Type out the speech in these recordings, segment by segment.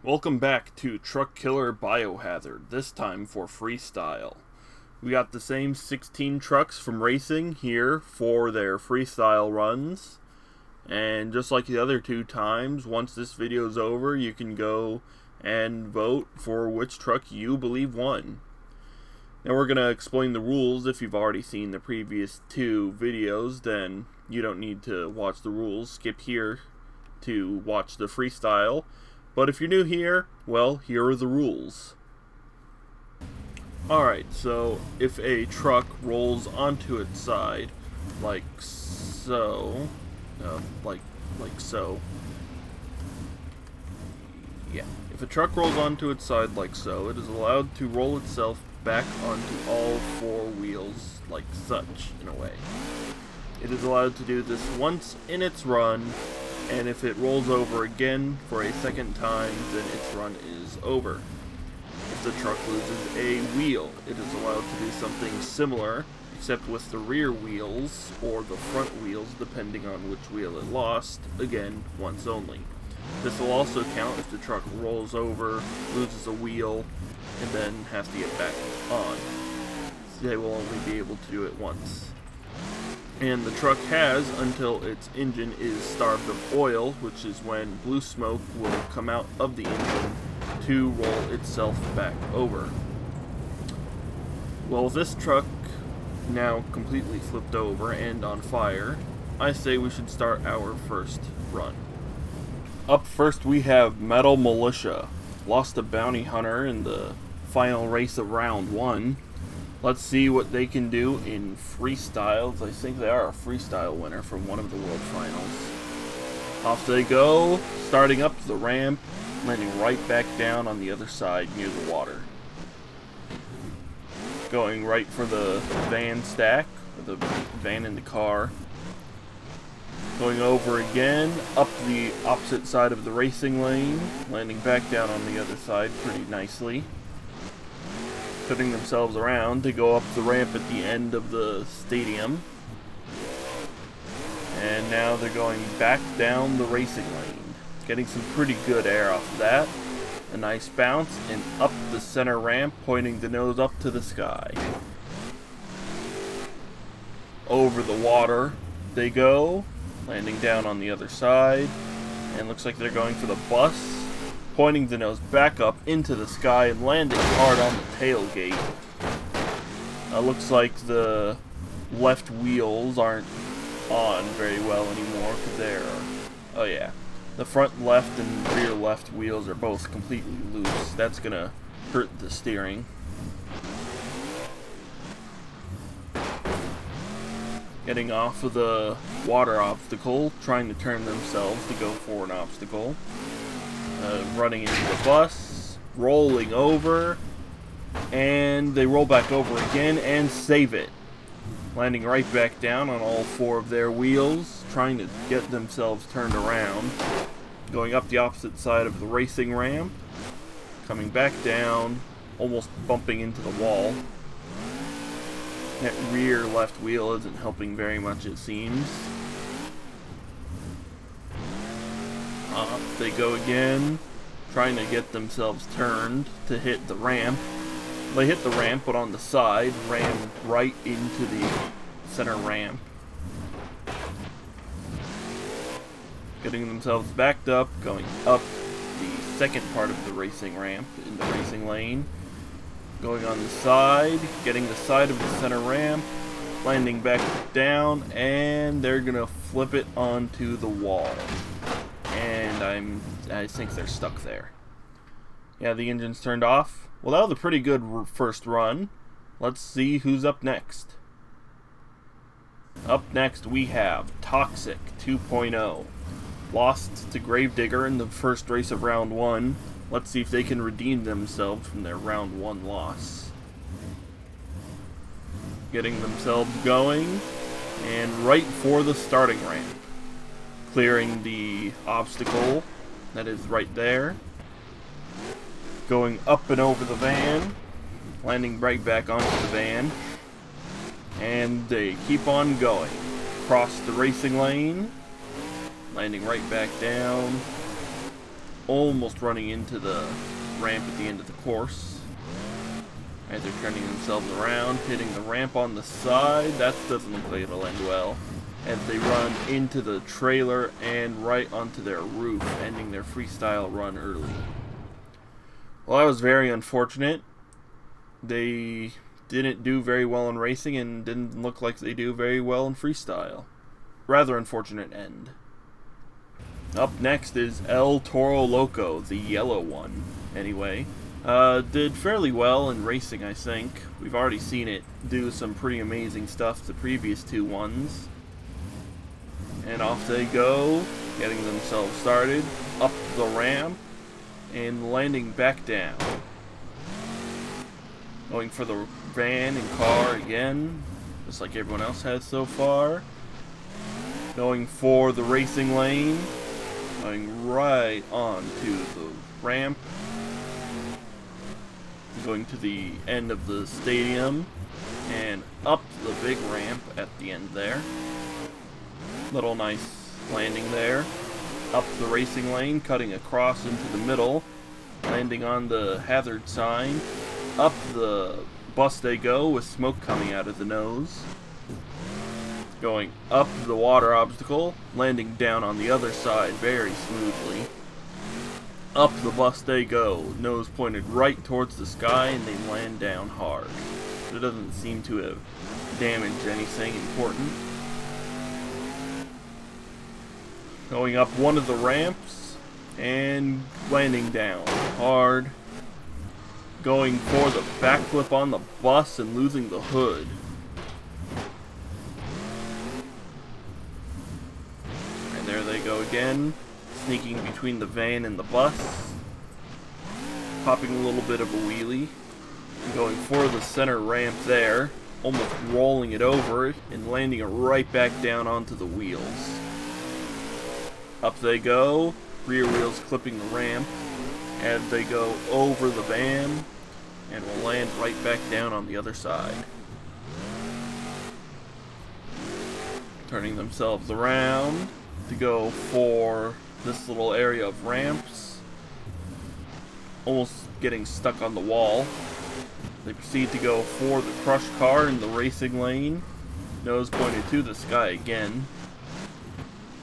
Welcome back to Truckkiller Biohazard, this time for Freestyle. We got the same 16 trucks from racing here for their Freestyle runs. And just like the other two times, once this video is over, you can go and vote for which truck you believe won. Now we're going to explain the rules. If you've already seen the previous two videos, then you don't need to watch the rules. Skip here to watch the Freestyle. But if you're new here, well, here are the rules. Alright, so if a truck rolls onto its side, like so, like so, yeah, if a truck rolls onto its side like so, it is allowed to roll itself back onto all four wheels like such, in a way. It is allowed to do this once in its run, and if it rolls over again for a second time, then its run is over. If the truck loses a wheel, it is allowed to do something similar, except with the rear wheels, or the front wheels, depending on which wheel it lost, again, once only. This will also count if the truck rolls over, loses a wheel, and then has to get back on. They will only be able to do it once. And the truck has until its engine is starved of oil, which is when blue smoke will come out of the engine to roll itself back over. Well, with this truck now completely flipped over and on fire, I say we should start our first run. Up first we have Militia. Lost a bounty hunter in the final race of round 1. Let's see what they can do in freestyles. I think they are a freestyle winner from one of the world finals. Off they go, starting up the ramp, landing right back down on the other side near the water. Going right for the van stack, or the van in the car. Going over again, up the opposite side of the racing lane, landing back down on the other side pretty nicely. Putting themselves around to go up the ramp at the end of the stadium. And now they're going back down the racing lane. Getting some pretty good air off of that. A nice bounce and up the center ramp, pointing the nose up to the sky. Over the water they go, landing down on the other side. And looks like they're going for the bus. Pointing the nose back up into the sky and landing hard on the tailgate. Looks like the left wheels aren't on very well anymore because they're, oh yeah, the front left and rear left wheels are both completely loose. That's gonna hurt the steering. Getting off of the water obstacle, trying to turn themselves to go for an obstacle. Running into the bus, rolling over, and they roll back over again and save it. Landing right back down on all four of their wheels, trying to get themselves turned around. Going up the opposite side of the racing ramp, coming back down, almost bumping into the wall. That rear left wheel isn't helping very much, it seems. Up they go again, trying to get themselves turned to hit the ramp. They hit the ramp, but on the side, ran right into the center ramp. Getting themselves backed up, going up the second part of the racing ramp in the racing lane. Going on the side, getting the side of the center ramp, landing back down, and they're gonna flip it onto the wall. And I think they're stuck there. Yeah, the engine's turned off. Well, that was a pretty good first run. Let's see who's up next. Up next we have Toxic 2.0. Lost to Gravedigger in the first race of round 1. Let's see if they can redeem themselves from their round 1 loss. Getting themselves going, and right for the starting ramp. Clearing the obstacle that is right there. Going up and over the van. Landing right back onto the van. And they keep on going. Cross the racing lane. Landing right back down. almost running into the ramp at the end of the course. Right, they're turning themselves around, hitting the ramp on the side. That doesn't look like it'll end well. As they run into the trailer and right onto their roof, ending their freestyle run early. Well, that was very unfortunate. They didn't do very well in racing and didn't look like they do very well in freestyle. Rather unfortunate end. Up next is El Toro Loco, the yellow one, anyway. Did fairly well in racing, I think. We've already seen it do some pretty amazing stuff the previous two ones. And off they go, getting themselves started, up the ramp, and landing back down. Going for the van and car again, just like everyone else has so far. Going for the racing lane, going right onto the ramp. Going to the end of the stadium, and up the big ramp at the end there. Little nice landing there. Up the racing lane, cutting across into the middle, landing on the hazard sign. Up the bus they go with smoke coming out of the nose. Going up the water obstacle, landing down on the other side very smoothly. Up the bus they go, nose pointed right towards the sky, and they land down hard. But it doesn't seem to have damaged anything important. Going up one of the ramps, and landing down hard. Going for the backflip on the bus and losing the hood. And there they go again, sneaking between the van and the bus. Popping a little bit of a wheelie. And going for the center ramp there, almost rolling it over and landing it right back down onto the wheels. Up they go, rear wheels clipping the ramp, as they go over the van, and will land right back down on the other side. Turning themselves around to go for this little area of ramps, almost getting stuck on the wall. They proceed to go for the crushed car in the racing lane, nose pointed to the sky again.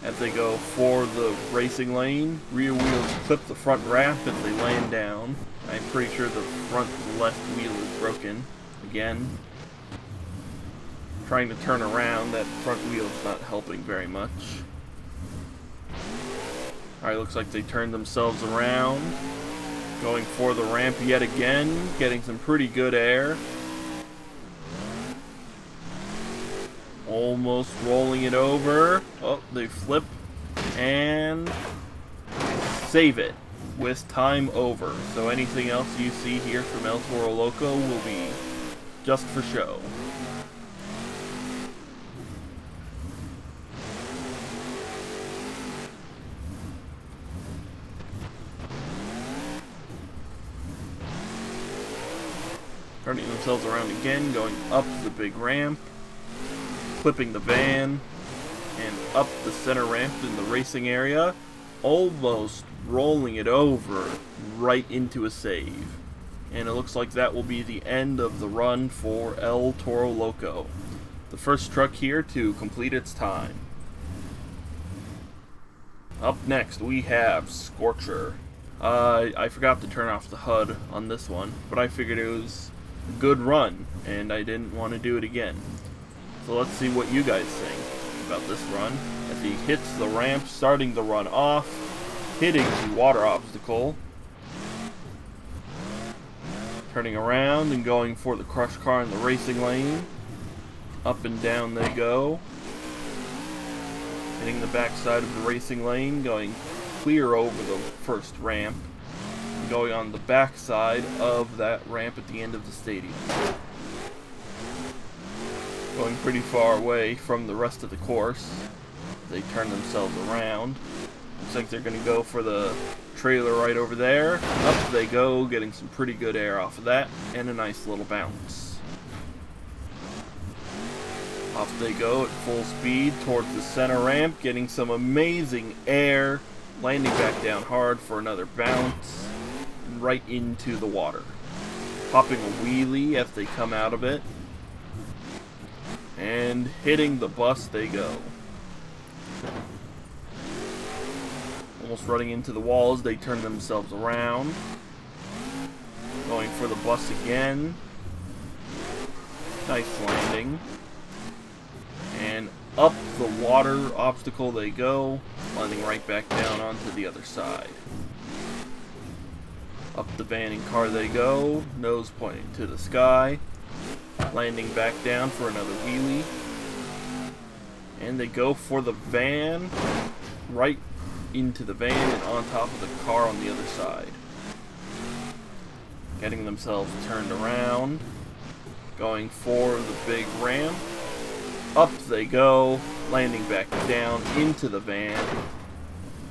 As they go for the racing lane, rear wheels clip the front ramp as they land down. I'm pretty sure the front left wheel is broken again. Trying to turn around, that front wheel is not helping very much. Alright, looks like they turned themselves around. Going for the ramp yet again, getting some pretty good air. Almost rolling it over. Oh, they flip and save it with time over. So anything else you see here from El Toro Loco will be just for show. Turning themselves around again, going up the big ramp, clipping the van, and up the center ramp in the racing area, almost rolling it over right into a save. And it looks like that will be the end of the run for El Toro Loco, the first truck here to complete its time. Up next we have Scorcher. I forgot to turn off the HUD on this one, but I figured it was a good run, and I didn't want to do it again. So let's see what you guys think about this run. As he hits the ramp, starting the run off, hitting the water obstacle, turning around and going for the crush car in the racing lane. Up and down they go. Hitting the backside of the racing lane, going clear over the first ramp, and going on the backside of that ramp at the end of the stadium. Going pretty far away from the rest of the course. They turn themselves around. Looks like they're going to go for the trailer right over there. Up they go, getting some pretty good air off of that, and a nice little bounce. Off they go at full speed towards the center ramp, getting some amazing air landing back down hard for another bounce, and right into the water. Popping a wheelie as they come out of it, and hitting the bus they go. Almost running into the walls, they turn themselves around. Going for the bus again. Nice landing. And up the water obstacle they go, landing right back down onto the other side. Up the van and car they go, nose pointing to the sky, landing back down for another wheelie. And they go for the van, right into the van and on top of the car on the other side. Getting themselves turned around, going for the big ramp. Up they go, landing back down into the van,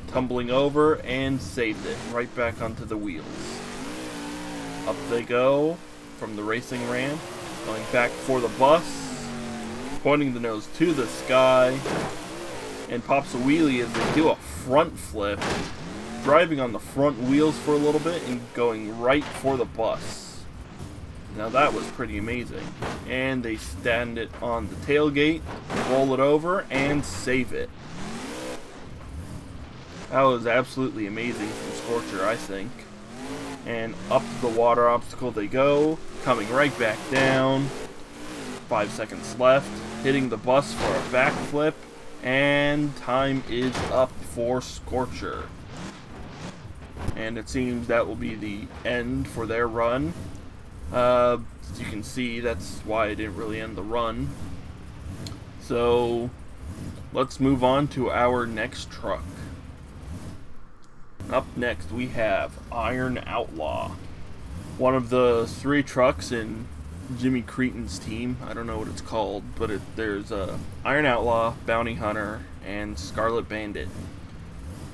tumbling over and saved it right back onto the wheels. Up they go from the racing ramp, going back for the bus, pointing the nose to the sky, and pops a wheelie as they do a front flip, driving on the front wheels for a little bit and going right for the bus. Now that was pretty amazing. And they stand it on the tailgate, roll it over, and save it. That was absolutely amazing from Scorcher, I think. And up the water obstacle they go, coming right back down. 5 seconds left, hitting the bus for a backflip, and time is up for Scorcher. And it seems that will be the end for their run. As you can see, that's why I didn't really end the run. So, let's move on to our next truck. Up next, we have Iron Outlaw. One of the 3 trucks in Jimmy Cretin's team. I don't know what it's called, but there's Iron Outlaw, Bounty Hunter, and Scarlet Bandit.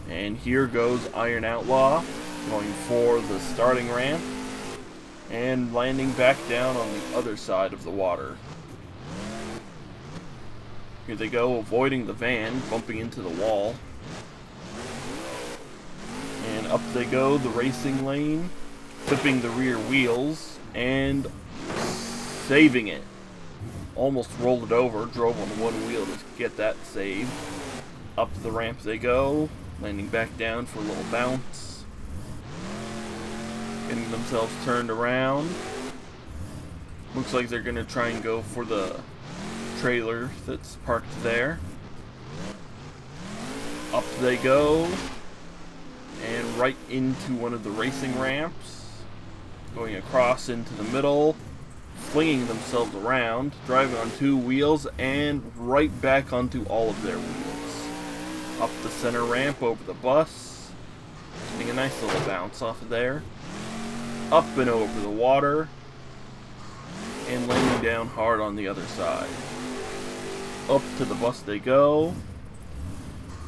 And here goes Iron Outlaw, going for the starting ramp, and landing back down on the other side of the water. Here they go, avoiding the van, bumping into the wall. And up they go, the racing lane, clipping the rear wheels, and saving it. Almost rolled it over, drove on one wheel to get that save. Up the ramp they go, landing back down for a little bounce. Getting themselves turned around. Looks like they're going to try and go for the trailer that's parked there. Up they go. And right into one of the racing ramps. Going across into the middle. Flinging themselves around. Driving on 2 wheels. And right back onto all of their wheels. Up the center ramp over the bus. Getting a nice little bounce off of there. Up and over the water. And landing down hard on the other side. Up to the bus they go.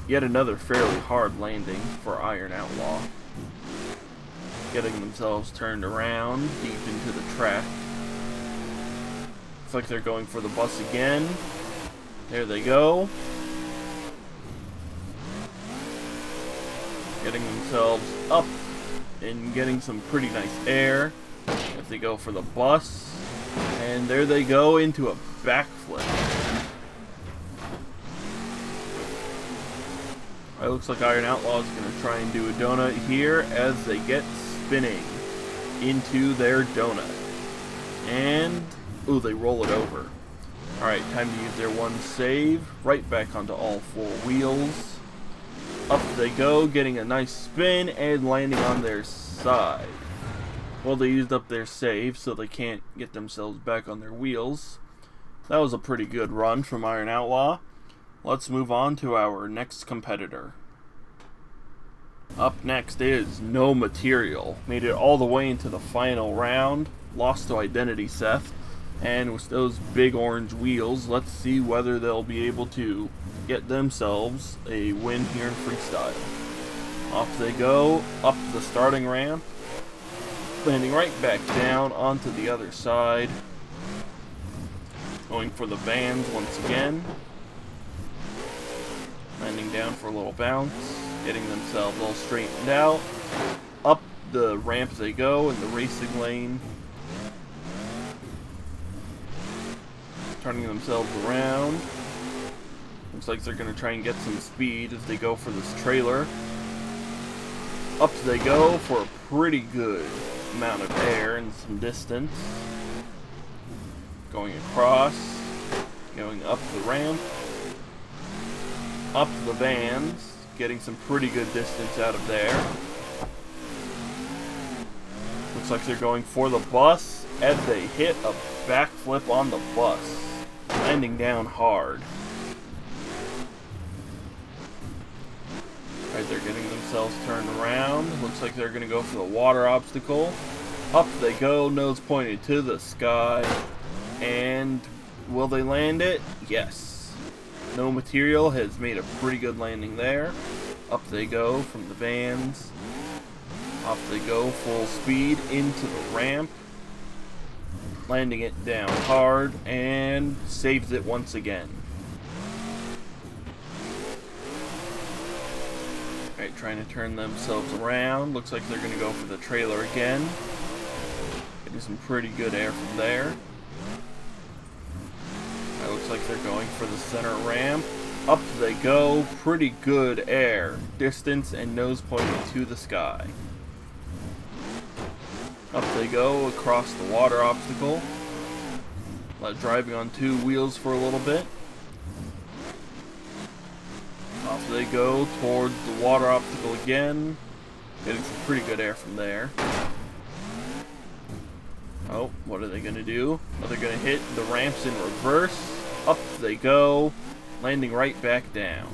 Yet another fairly hard landing for Iron Outlaw. Getting themselves turned around deep into the track. Looks like they're going for the bus again. There they go. Getting themselves up and getting some pretty nice air as they go for the bus. And there they go into a backflip. It looks like Iron Outlaw is going to try and do a donut here as they get spinning into their donut. And, ooh, they roll it over. Alright, time to use their one save. Right back onto all 4 wheels. Up they go, getting a nice spin and landing on their side. Well, they used up their save, so they can't get themselves back on their wheels. That was a pretty good run from Iron Outlaw. Let's move on to our next competitor. Up next is No Material. Made it all the way into the final round. Lost to Identity Theft. And with those big orange wheels, let's see whether they'll be able to get themselves a win here in Freestyle. Off they go, up the starting ramp. Landing right back down onto the other side. Going for the vans once again. Landing down for a little bounce. getting themselves all straightened out. Up the ramp they go in the racing lane, turning themselves around. Looks like they're going to try and get some speed as they go for this trailer. Up they go for a pretty good amount of air and some distance. Going across, going up the ramp, up the vans, getting some pretty good distance out of there. Looks like they're going for the bus as they hit a backflip on the bus, landing down hard. Alright, they're getting themselves turned around. Looks like they're going to go for the water obstacle. Up they go, nose pointed to the sky. And will they land it? Yes. No Material has made a pretty good landing there. Up they go from the vans. Off they go full speed into the ramp. Landing it down hard and saves it once again. Alright, trying to turn themselves around. Looks like they're going to go for the trailer again. Getting some pretty good air from there. It looks like they're going for the center ramp. Up they go. Pretty good air. Distance and nose pointing to the sky. Up they go across the water obstacle. Driving on two wheels for a little bit. Off they go towards the water obstacle again. Getting some pretty good air from there. Oh, what are they going to do? Oh, they're going to hit the ramps in reverse. Up they go, landing right back down.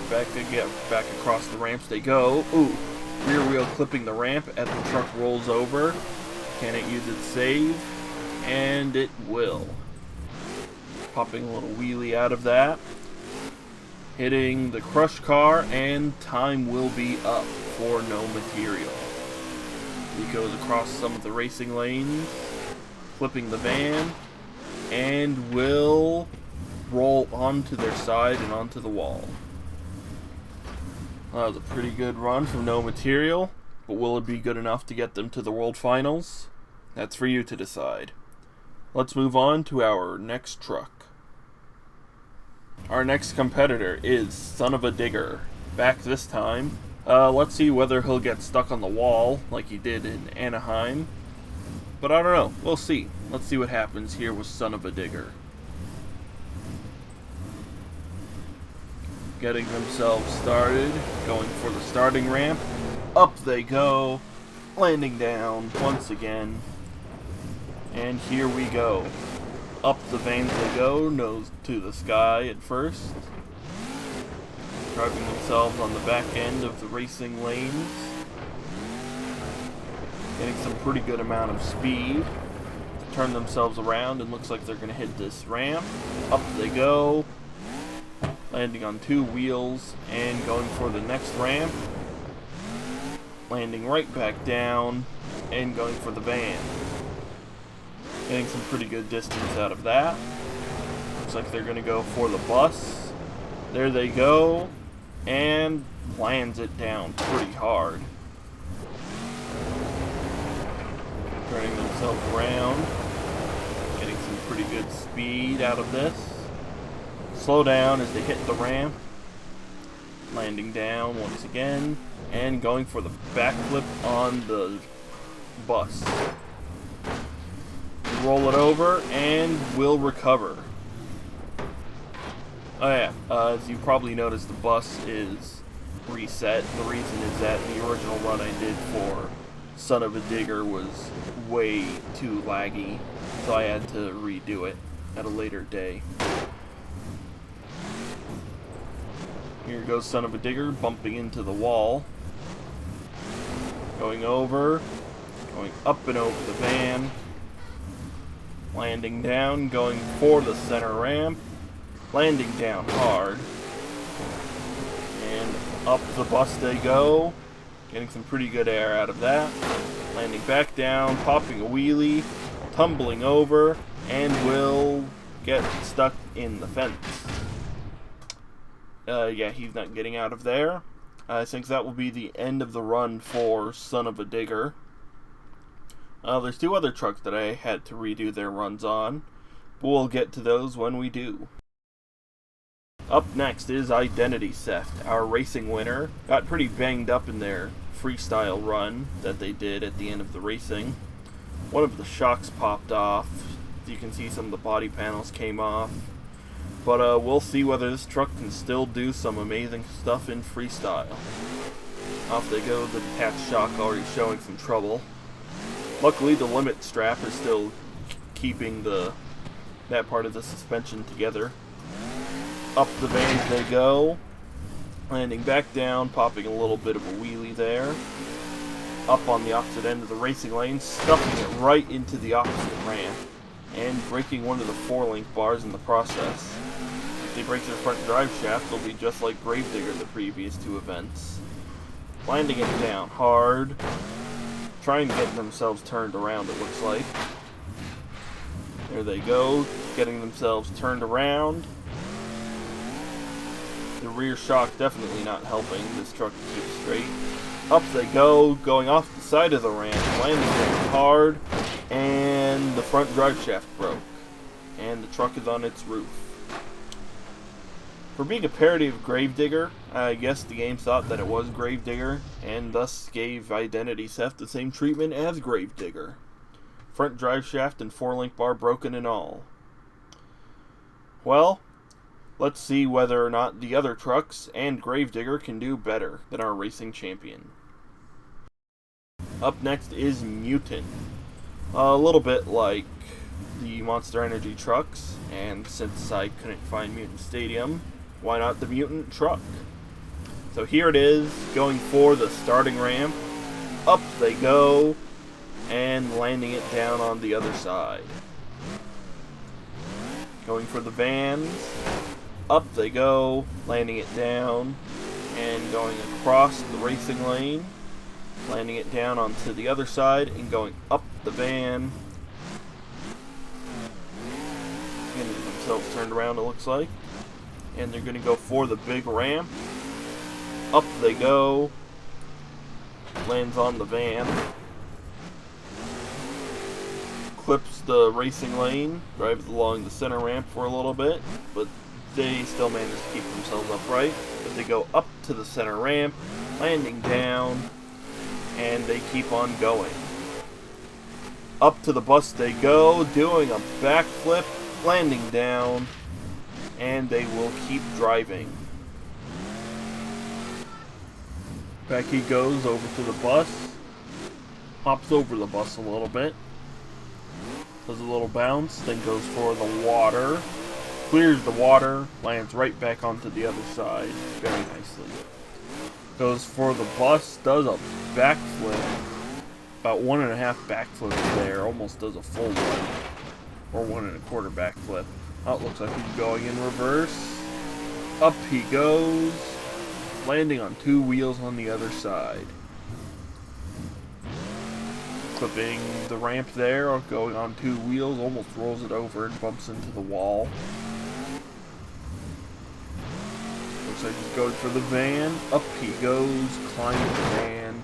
Back across the ramps they go. Ooh, rear wheel clipping the ramp as the truck rolls over. Can it use its save? And it will. Popping a little wheelie out of that. Hitting the crush car, and time will be up for No Material. He goes across some of the racing lanes, flipping the van, and will roll onto their side and onto the wall. That was a pretty good run from No Material, but will it be good enough to get them to the World Finals? That's for you to decide. Let's move on to our next truck. Our next competitor is Son of a Digger. Back this time. Let's see whether he'll get stuck on the wall like he did in Anaheim. But I don't know. We'll see. Let's see what happens here with Son of a Digger. Getting themselves started. Going for the starting ramp. Up they go. Landing down once again. And here we go. Up the vans they go. Nose to the sky at first. Driving themselves on the back end of the racing lanes. Getting some pretty good amount of speed. Turn themselves around and looks like they're going to hit this ramp. Up they go. Landing on two wheels and going for the next ramp. Landing right back down and going for the van. Getting some pretty good distance out of that. Looks like they're going to go for the bus. There they go. And lands it down pretty hard. Turning themselves around. Getting some pretty good speed out of this. Slow down as they hit the ramp. Landing down once again. And going for the backflip on the bus. Roll it over and will recover. Oh yeah, as you probably noticed, the bus is reset. The reason is that the original run I did for Son of a Digger was way too laggy, so I had to redo it at a later day. Here goes Son of a Digger, bumping into the wall. Going over, going up and over the van. Landing down, going for the center ramp. Landing down hard. And up the bus they go. Getting some pretty good air out of that. Landing back down, popping a wheelie, tumbling over, and will get stuck in the fence. Yeah, he's not getting out of there. I think that will be the end of the run for Son of a Digger. There's two other trucks that I had to redo their runs on, but we'll get to those when we do. Up next is Identity Theft. Our racing winner got pretty banged up in their freestyle run that they did at the end of the racing. One of the shocks popped off. You can see some of the body panels came off. But we'll see whether this truck can still do some amazing stuff in freestyle. Off they go, the detached shock already showing some trouble. Luckily the limit strap is still keeping that part of the suspension together. Up the vans they go, landing back down, popping a little bit of a wheelie there. Up on the opposite end of the racing lane, stuffing it right into the opposite ramp, and breaking one of the 4-link bars in the process. If they break their front drive shaft, they'll be just like Gravedigger the previous two events. Landing it down hard, trying to get themselves turned around, it looks like. There they go, getting themselves turned around. The rear shock definitely not helping this truck to keep straight. Up they go, going off the side of the ramp, landing down hard, and the front drive shaft broke. And the truck is on its roof. For being a parody of Gravedigger, I guess the game thought that it was Gravedigger, and thus gave Identity Theft the same treatment as Gravedigger. Front drive shaft and 4-link bar broken and all. Well, let's see whether or not the other trucks and Gravedigger can do better than our racing champion. Up next is Mutant. A little bit like the Monster Energy trucks, and since I couldn't find Mutant Stadium, why not the Mutant truck? So here it is, going for the starting ramp. Up they go, and landing it down on the other side. Going for the vans. Up they go, landing it down, and going across the racing lane, landing it down onto the other side, and going up the van. Getting themselves turned around, it looks like. And they're going to go for the big ramp. Up they go, lands on the van. Clips the racing lane, drives along the center ramp for a little bit, but they still manage to keep themselves upright. But they go up to the center ramp, landing down, and they keep on going. Up to the bus they go, doing a backflip, landing down, and they will keep driving. Back he goes over to the bus, hops over the bus a little bit, does a little bounce, then goes for the water, clears the water, lands right back onto the other side very nicely. Goes for the bus, does a backflip, about 1.5 backflips there, almost does a full one, or 1.25 backflip. Oh, it looks like he's going in reverse. Up he goes, landing on 2 wheels on the other side. Clipping the ramp there, going on 2 wheels, almost rolls it over and bumps into the wall. Looks like he's going for the van. Up he goes, climbing the van.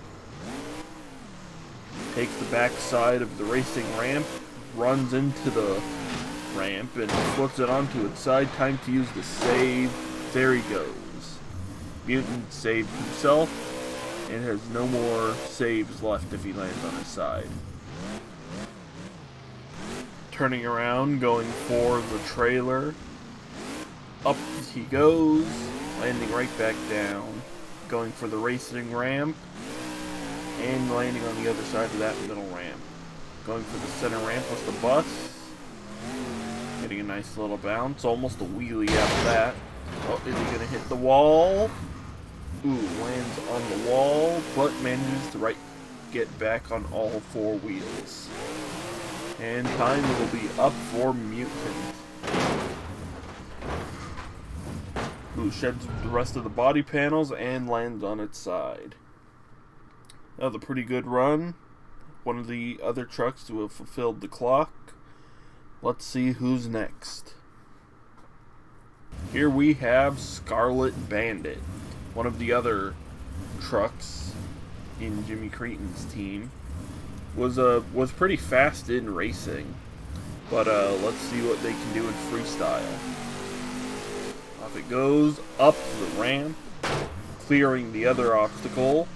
Takes the back side of the racing ramp, runs into the ramp, and flips it onto its side. Time to use the save. There he goes. Mutant saved himself, and has no more saves left if he lands on his side. Turning around, going for the trailer. Up he goes, landing right back down. Going for the racing ramp, and landing on the other side of that middle ramp. Going for the center ramp with the bus. Getting a nice little bounce, almost a wheelie out of that. Oh, is he going to hit the wall? Ooh, lands on the wall, but manages to get back on all 4 wheels. And time will be up for Mutant, who sheds the rest of the body panels and lands on its side. That was a pretty good run. One of the other trucks to have fulfilled the clock. Let's see who's next. Here we have Scarlet Bandit, one of the other trucks in Jimmy Cretin's team. Was pretty fast in racing, but let's see what they can do in freestyle. Off it goes, up the ramp, clearing the other obstacle.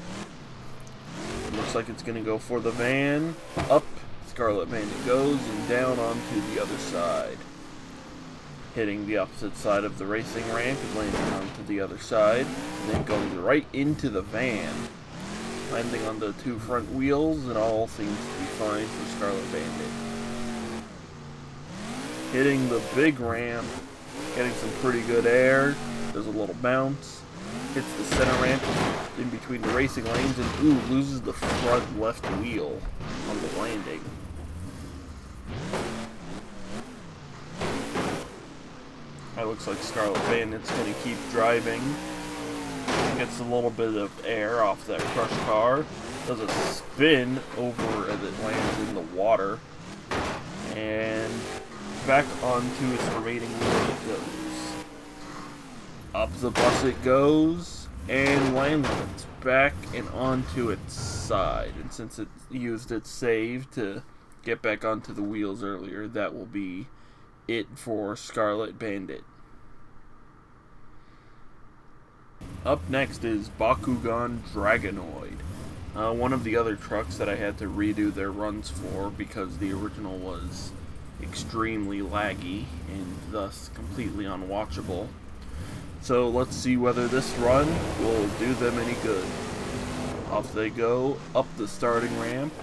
Looks like it's going to go for the van. Up Scarlet Bandit goes and down onto the other side. Hitting the opposite side of the racing ramp and landing onto the other side. And then going right into the van. Landing on the two front wheels, and all seems to be fine for Scarlet Bandit. Hitting the big ramp, getting some pretty good air. There's a little bounce. Hits the center ramp in between the racing lanes, and loses the front left wheel on the landing. It looks like Scarlet Bandit's going to keep driving. Gets a little bit of air off that crush car. Does a spin over as it lands in the water. And back onto its remaining wheel it goes. Up the bus it goes, and lands on its back and onto its side. And since it used its save to get back onto the wheels earlier, that will be it for Scarlet Bandit. Up next is Bakugan Dragonoid, one of the other trucks that I had to redo their runs for because the original was extremely laggy and thus completely unwatchable. So let's see whether this run will do them any good. Off they go, up the starting ramp,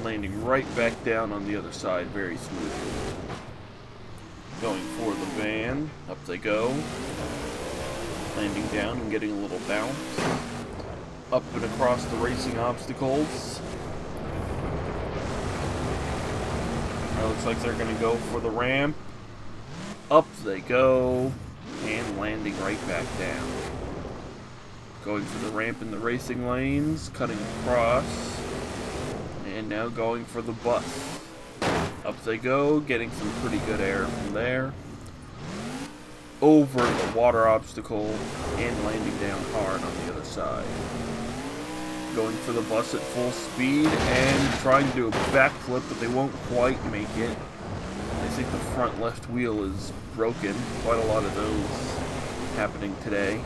landing right back down on the other side very smoothly. Going for the van, up they go. Landing down and getting a little bounce. Up and across the racing obstacles. It looks like they're going to go for the ramp. Up they go. And landing right back down. Going for the ramp in the racing lanes. Cutting across. And now going for the bus. Up they go. Getting some pretty good air from there. Over the water obstacle and landing down hard on the other side. Going for the bus at full speed and trying to do a backflip, but they won't quite make it. I think the front left wheel is broken. Quite a lot of those happening today.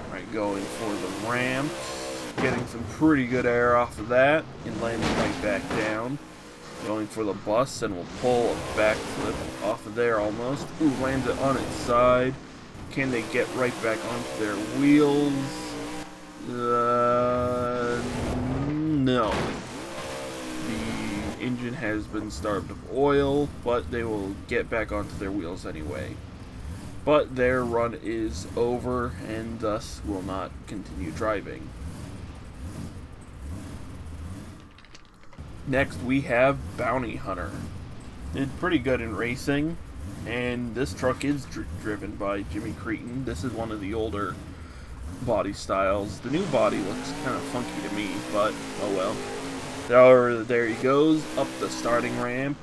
Alright, going for the ramps. Getting some pretty good air off of that and landing right back down. Going for the bus and will pull a backflip off of there almost. Lands it on its side. Can they get right back onto their wheels? No. The engine has been starved of oil, but they will get back onto their wheels anyway. But their run is over and thus will not continue driving. Next we have Bounty Hunter. Did pretty good in racing, and this truck is driven by Jimmy Cretin. This is one of the older body styles. The new body looks kind of funky to me, but oh well. There he goes, up the starting ramp,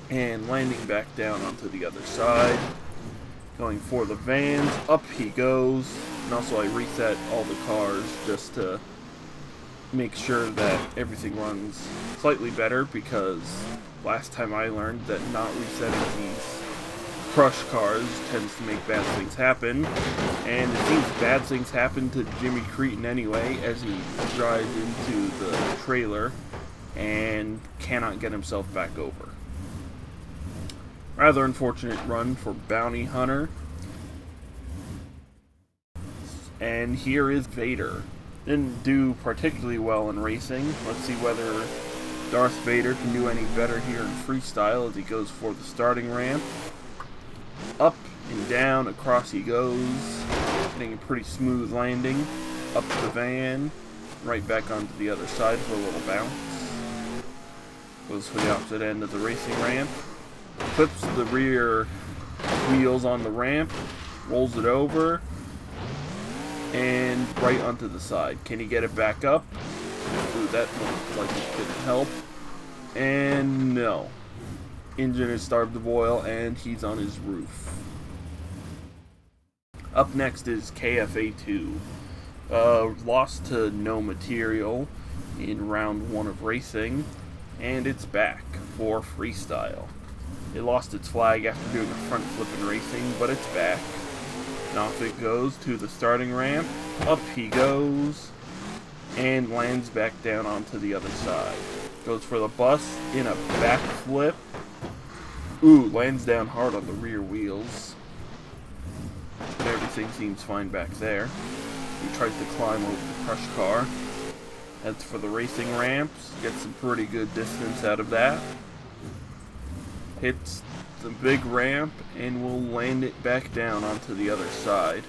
and landing back down onto the other side. Going for the vans, up he goes, and also I reset all the cars just to make sure that everything runs slightly better, because last time I learned that not resetting these crush cars tends to make bad things happen, and it seems bad things happen to Jimmy Cretin anyway as he drives into the trailer and cannot get himself back over. Rather unfortunate run for Bounty Hunter. And here is Vader. Didn't do particularly well in racing. Let's see whether Darth Vader can do any better here in freestyle as he goes for the starting ramp. Up and down, across he goes. Getting a pretty smooth landing. Up the van. Right back onto the other side for a little bounce. Goes for the opposite end of the racing ramp. Clips the rear wheels on the ramp. Rolls it over. And right onto the side. Can he get it back up? Ooh, that looked like it didn't help. And no. engine is starved of oil, and he's on his roof. Up next is KFA2. Lost to no material in round 1 of racing, and it's back for Freestyle. It lost its flag after doing a front flip in racing, but it's back. And off it goes to the starting ramp. Up he goes, and lands back down onto the other side. Goes for the bus in a backflip. Ooh, lands down hard on the rear wheels. But everything seems fine back there. He tries to climb over the crush car. Heads for the racing ramps. Gets some pretty good distance out of that. Hits the big ramp and will land it back down onto the other side.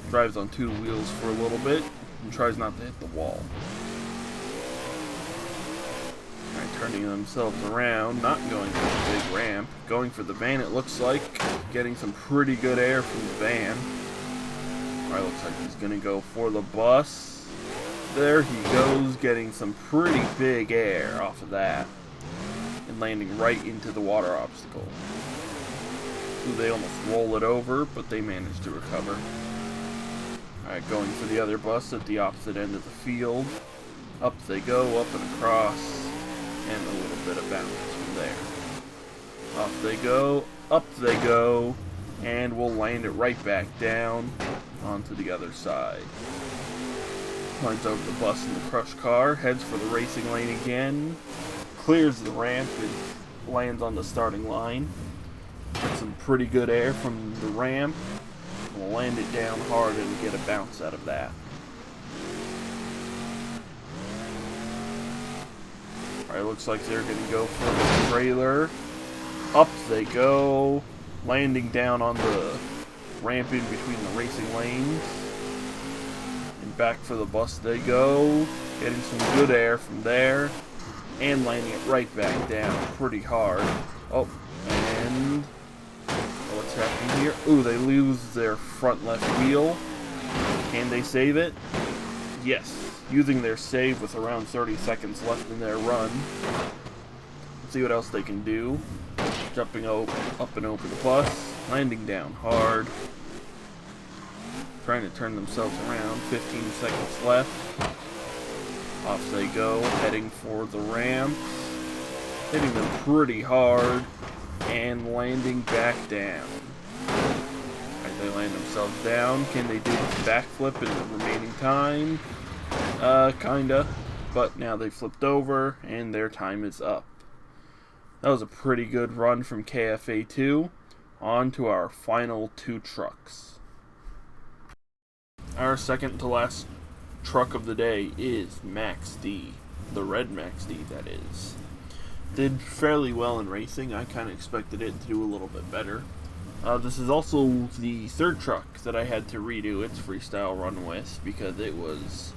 Drives on 2 wheels for a little bit and tries not to hit the wall. Alright, turning themselves around, not going for the big ramp, going for the van it looks like, getting some pretty good air from the van. Alright, looks like he's gonna go for the bus. There he goes, getting some pretty big air off of that. And landing right into the water obstacle. Ooh, they almost roll it over, but they manage to recover. Alright, going for the other bus at the opposite end of the field. Up they go, up and across, and a little bit of bounce from there. Off they go, up they go, and we'll land it right back down onto the other side. Climbs over the bus and the crush car, heads for the racing lane again, clears the ramp and lands on the starting line. Gets some pretty good air from the ramp. We'll land it down hard and get a bounce out of that. Alright, looks like they're going to go for the trailer. Up they go, landing down on the ramp in between the racing lanes. And back for the bus they go, getting some good air from there. And landing it right back down pretty hard. Oh, and what's happening here? Ooh, they lose their front left wheel. Can they save it? Yes. Using their save with around 30 seconds left in their run. Let's see what else they can do. Jumping up and over the bus. Landing down hard. Trying to turn themselves around. 15 seconds left. Off they go, heading for the ramps, hitting them pretty hard, and landing back down. Alright, they land themselves down. Can they do this backflip in the remaining time? Kinda. But now they flipped over, and their time is up. That was a pretty good run from KFA2. On to our final 2 trucks. Our second to last truck of the day is Max D, the red Max D that is. Did fairly well in racing. I kind of expected it to do a little bit better. This is also the 3rd truck that I had to redo its freestyle run with because it was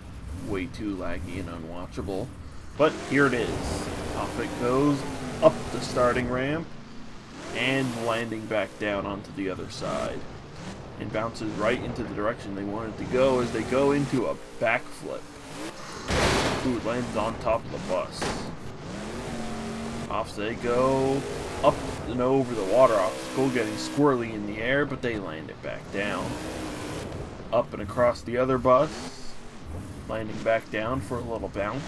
way too laggy and unwatchable. But here it is. Off it goes, up the starting ramp, and landing back down onto the other side. And bounces right into the direction they wanted to go as they go into a backflip. Ooh, it lands on top of the bus. Off they go, up and over the water obstacle, getting squirrely in the air, but they land it back down. Up and across the other bus, landing back down for a little bounce.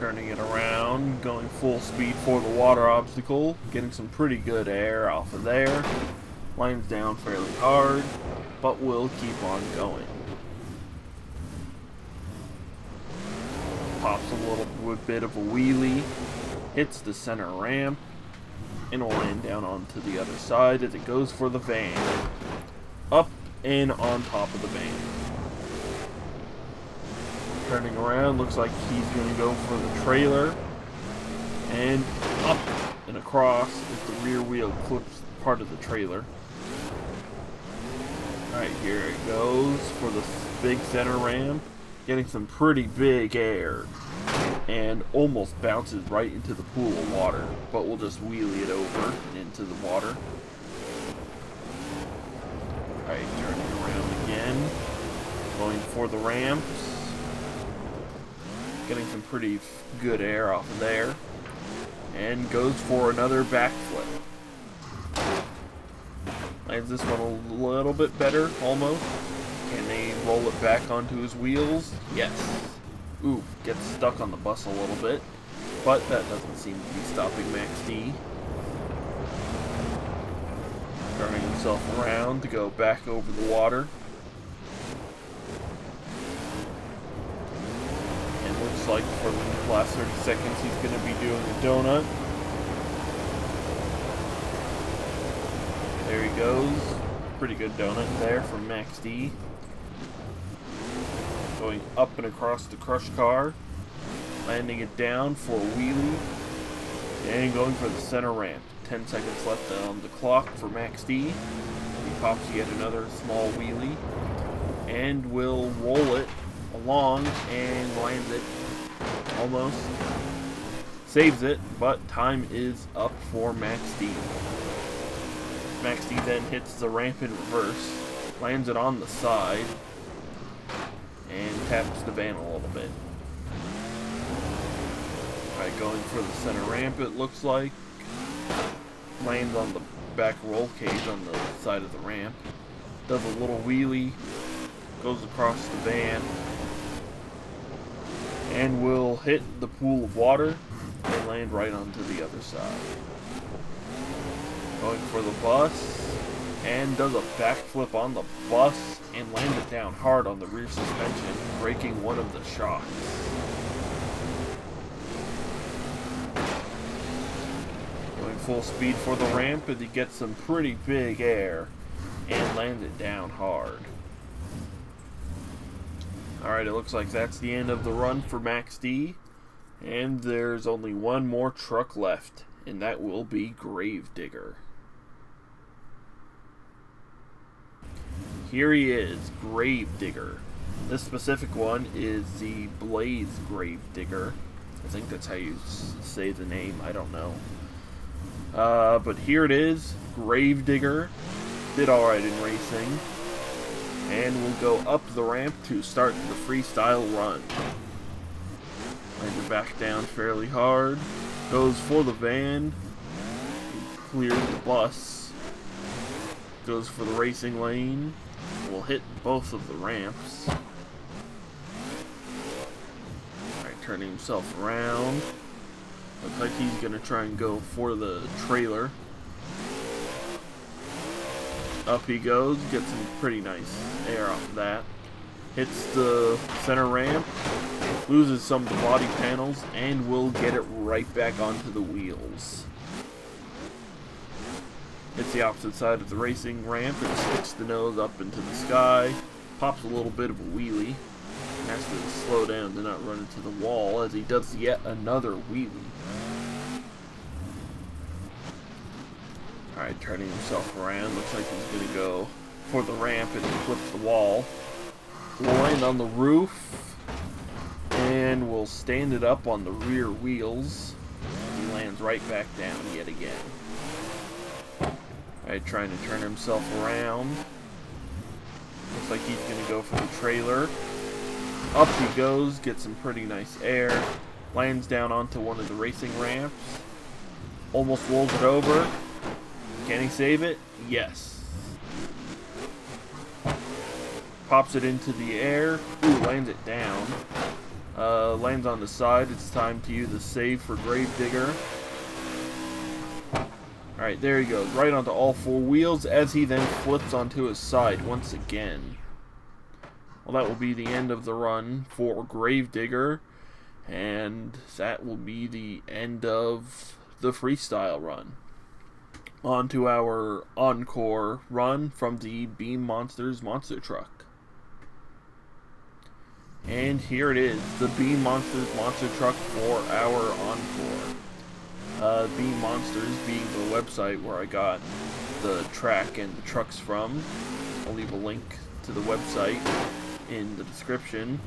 Turning it around, going full speed for the water obstacle, getting some pretty good air off of there. Lands down fairly hard, but will keep on going. Pops a little bit of a wheelie, hits the center ramp, and will land down onto the other side as it goes for the van. Up and on top of the van. Turning around, looks like he's going to go for the trailer. And up and across as the rear wheel clips part of the trailer. Alright, here it goes for the big center ramp. Getting some pretty big air. And almost bounces right into the pool of water. But we'll just wheelie it over into the water. Alright, turning around again. Going for the ramps. getting some pretty good air off of there, and goes for another backflip. Lands this one a little bit better, almost. Can they roll it back onto his wheels? Yes. Ooh, gets stuck on the bus a little bit, but that doesn't seem to be stopping Max D. Turning himself around to go back over the water. And looks like for the last 30 seconds he's going to be doing a donut. There he goes. Pretty good donut there from Max D. Going up and across the crush car. Landing it down for a wheelie. And going for the center ramp. 10 seconds left on the clock for Max D. He pops yet another small wheelie. And will roll it along and lands it. Almost. Saves it, but time is up for Max D. Max D then hits the ramp in reverse, lands it on the side, and taps the van a little bit. Alright, going for the center ramp it looks like. Lands on the back roll cage on the side of the ramp. Does a little wheelie, goes across the van, and will hit the pool of water and land right onto the other side. Going for the bus, and does a backflip on the bus and lands it down hard on the rear suspension, breaking one of the shocks. Going full speed for the ramp, and he gets some pretty big air and lands it down hard. Alright, it looks like that's the end of the run for Max D, and there's only one more truck left, and that will be Gravedigger. Here he is, Gravedigger. This specific one is the Blaze Gravedigger. I think that's how you say the name, I don't know. But here it is, Gravedigger. Did alright in racing. And we'll go up the ramp to start the freestyle run. Lands it back down fairly hard. Goes for the van. Clears the bus. Goes for the racing lane. Will hit both of the ramps. Alright, turning himself around. Looks like he's going to try and go for the trailer. Up he goes, gets some pretty nice air off of that. Hits the center ramp, loses some of the body panels, and will get it right back onto the wheels. Hits the opposite side of the racing ramp and sticks the nose up into the sky. Pops a little bit of a wheelie. Has to slow down to not run into the wall as he does yet another wheelie. Alright, turning himself around. Looks like he's going to go for the ramp and flips the wall. Will land on the roof. And will stand it up on the rear wheels. He lands right back down yet again. Alright, trying to turn himself around. Looks like he's going to go for the trailer. Up he goes, gets some pretty nice air. Lands down onto one of the racing ramps. Almost rolls it over. Can he save it? Yes. Pops it into the air. Ooh, lands it down. Lands on the side. It's time to use the save for Gravedigger. Alright, there he goes. Right onto all four wheels as he then flips onto his side once again. Well, that will be the end of the run for Gravedigger. And that will be the end of the freestyle run. On to our Encore run from the Beam Monsters monster truck. And here it is, the Beam Monsters monster truck for our Encore. Beam Monsters being the website where I got the track and the trucks from. I'll leave a link to the website in the description.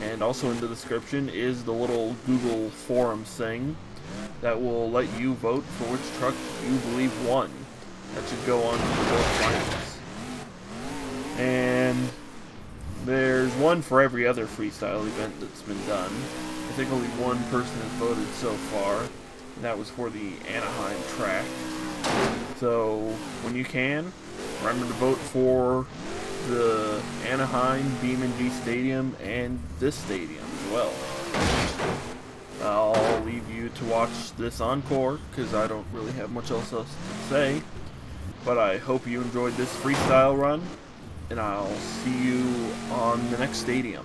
And also in the description is the little Google Forums thing that will let you vote for which truck you believe won. That should go on to the vote finals. And there's one for every other freestyle event that's been done. think only one person has voted so far, and that was for the Anaheim track. So, when you can, remember to vote for the Anaheim BeamNG Stadium and this stadium as well. I'll leave you to watch this Encore, because I don't really have much else to say. But I hope you enjoyed this freestyle run, and I'll see you on the next stadium.